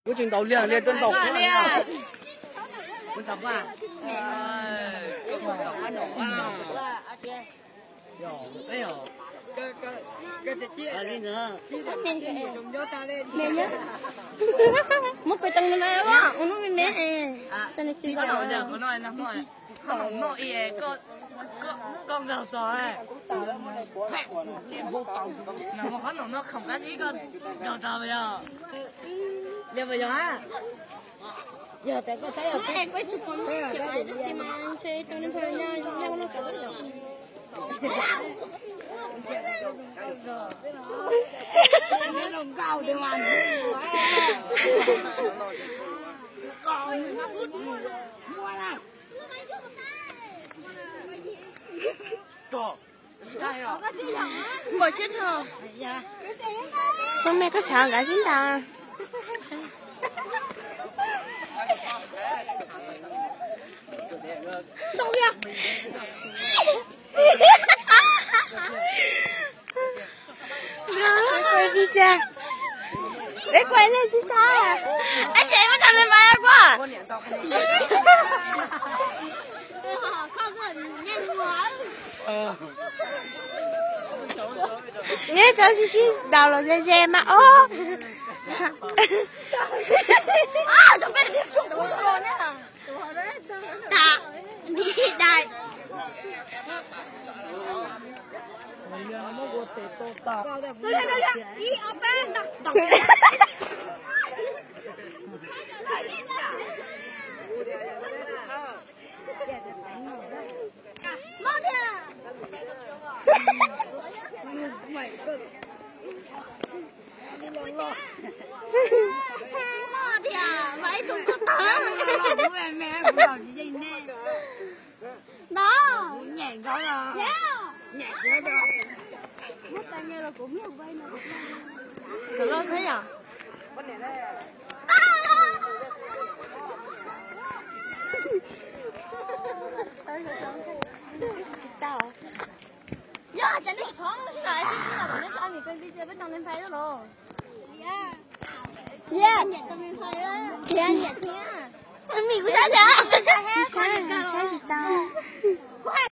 我真到练练真到。我怎么办？哎呦，cái chị đi nữa. Mẹ nhá. Mất cái tăng lên đây quá, nó mới mẹ. Cho nên chỉ có giờ có nói lắm rồi. Không nói gì con đầu sỏi. Nào mà có nó không có gì con đầu sỏi bây giờ. Liền bây giờ á. giờ tại có thấy ở cái em có chụp con chụp lại cho xem anh chơi cho nên phải nha nhau nó chụp được nó đồng cao đều ăn Bỏ chết rồi. sao mẹ có sợ cả chúng ta đâu kìa quay đi cha để quay lên chúng ta anh chị mớiทำlên bài quá không có nhanh quá nghe cháu xí đầu là xe mà ô cho bên tiếp tục rồi nè đã đi đây tôi đây đi ở bên đặt mau đi mau đi mấy chục con mẹ cũng làm gì nè đó nhẹ đó là nhẹ đó đó mất tay nghe là cũng nhiều bay nữa Được không thế nhỉ? tao dạ chẳng biết thoáng lại là biết sao mình coi video biết đâu lên thấy đó rồi yeah nhặt tao lên thấy đó yeah nhặt nha mình cũng đã chị sao tao